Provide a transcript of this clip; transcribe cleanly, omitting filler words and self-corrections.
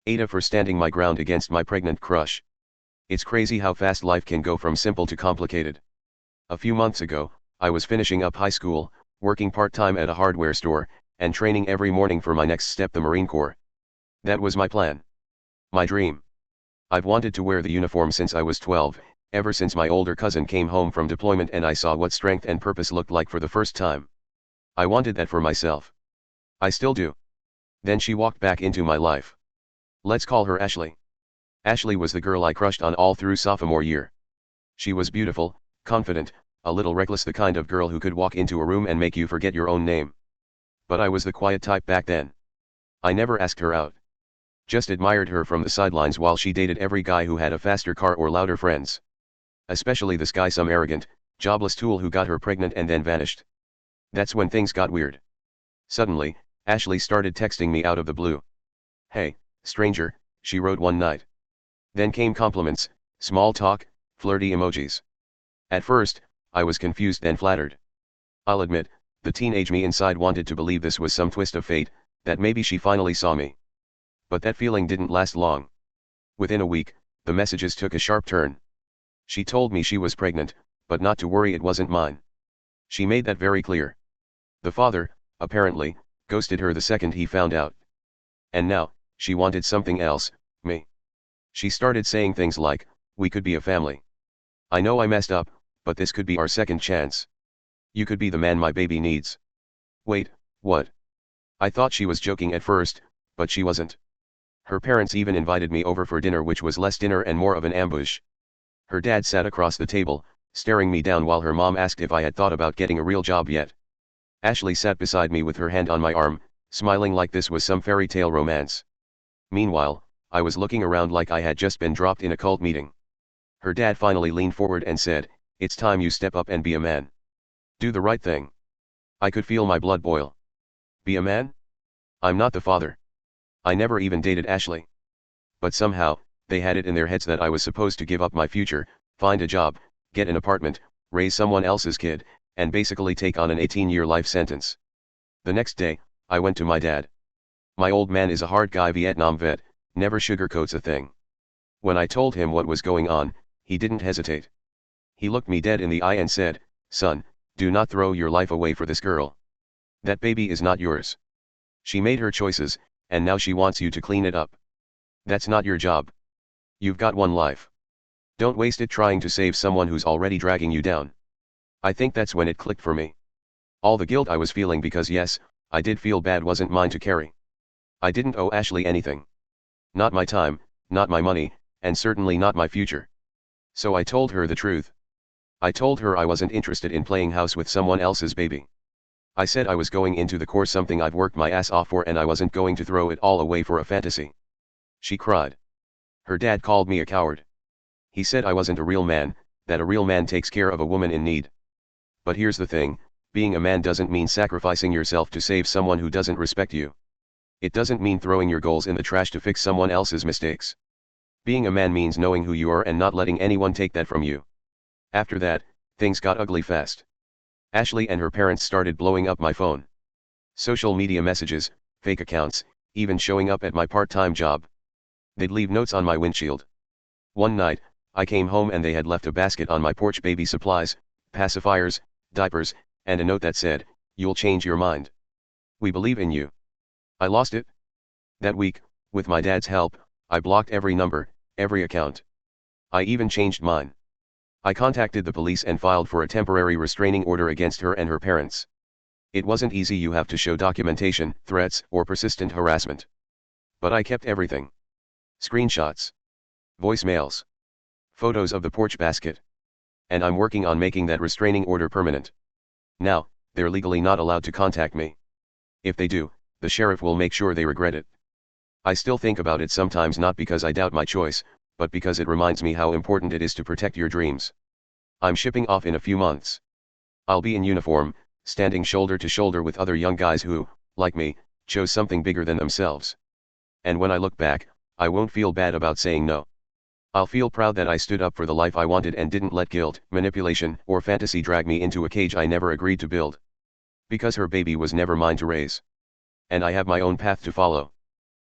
AITAH for standing my ground against my pregnant crush. It's crazy how fast life can go from simple to complicated. A few months ago, I was finishing up high school, working part-time at a hardware store, and training every morning for my next step, the Marine Corps. That was my plan. My dream. I've wanted to wear the uniform since I was 12, ever since my older cousin came home from deployment and I saw what strength and purpose looked like for the first time. I wanted that for myself. I still do. Then she walked back into my life. Let's call her Ashley. Ashley was the girl I crushed on all through sophomore year. She was beautiful, confident, a little reckless, the kind of girl who could walk into a room and make you forget your own name. But I was the quiet type back then. I never asked her out. Just admired her from the sidelines while she dated every guy who had a faster car or louder friends. Especially this guy, some arrogant, jobless tool who got her pregnant and then vanished. That's when things got weird. Suddenly, Ashley started texting me out of the blue. "Hey, stranger," she wrote one night. Then came compliments, small talk, flirty emojis. At first, I was confused then flattered. I'll admit, the teenage me inside wanted to believe this was some twist of fate, that maybe she finally saw me. But that feeling didn't last long. Within a week, the messages took a sharp turn. She told me she was pregnant, but not to worry, it wasn't mine. She made that very clear. The father, apparently, ghosted her the second he found out. And now, she wanted something else, me. She started saying things like, "We could be a family. I know I messed up, but this could be our second chance. You could be the man my baby needs." Wait, what? I thought she was joking at first, but she wasn't. Her parents even invited me over for dinner, which was less dinner and more of an ambush. Her dad sat across the table, staring me down while her mom asked if I had thought about getting a real job yet. Ashley sat beside me with her hand on my arm, smiling like this was some fairy tale romance. Meanwhile, I was looking around like I had just been dropped in a cult meeting. Her dad finally leaned forward and said, "It's time you step up and be a man. Do the right thing." I could feel my blood boil. Be a man? I'm not the father. I never even dated Ashley. But somehow, they had it in their heads that I was supposed to give up my future, find a job, get an apartment, raise someone else's kid, and basically take on an 18-year life sentence. The next day, I went to my dad. My old man is a hard guy, Vietnam vet, never sugarcoats a thing. When I told him what was going on, he didn't hesitate. He looked me dead in the eye and said, "Son, do not throw your life away for this girl. That baby is not yours. She made her choices, and now she wants you to clean it up. That's not your job. You've got one life. Don't waste it trying to save someone who's already dragging you down." I think that's when it clicked for me. All the guilt I was feeling, because yes, I did feel bad, wasn't mine to carry. I didn't owe Ashley anything. Not my time, not my money, and certainly not my future. So I told her the truth. I told her I wasn't interested in playing house with someone else's baby. I said I was going into the Corps, something I've worked my ass off for, and I wasn't going to throw it all away for a fantasy. She cried. Her dad called me a coward. He said I wasn't a real man, that a real man takes care of a woman in need. But here's the thing, being a man doesn't mean sacrificing yourself to save someone who doesn't respect you. It doesn't mean throwing your goals in the trash to fix someone else's mistakes. Being a man means knowing who you are and not letting anyone take that from you. After that, things got ugly fast. Ashley and her parents started blowing up my phone. Social media messages, fake accounts, even showing up at my part-time job. They'd leave notes on my windshield. One night, I came home and they had left a basket on my porch: baby supplies, pacifiers, diapers, and a note that said, "You'll change your mind. We believe in you." I lost it. That week, with my dad's help, I blocked every number, every account. I even changed mine. I contacted the police and filed for a temporary restraining order against her and her parents. It wasn't easy. You have to show documentation, threats, or persistent harassment. But I kept everything. Screenshots, voicemails, photos of the porch basket. And I'm working on making that restraining order permanent. Now, they're legally not allowed to contact me. If they do, the sheriff will make sure they regret it. I still think about it sometimes, not because I doubt my choice, but because it reminds me how important it is to protect your dreams. I'm shipping off in a few months. I'll be in uniform, standing shoulder to shoulder with other young guys who, like me, chose something bigger than themselves. And when I look back, I won't feel bad about saying no. I'll feel proud that I stood up for the life I wanted and didn't let guilt, manipulation, or fantasy drag me into a cage I never agreed to build. Because her baby was never mine to raise. And I have my own path to follow.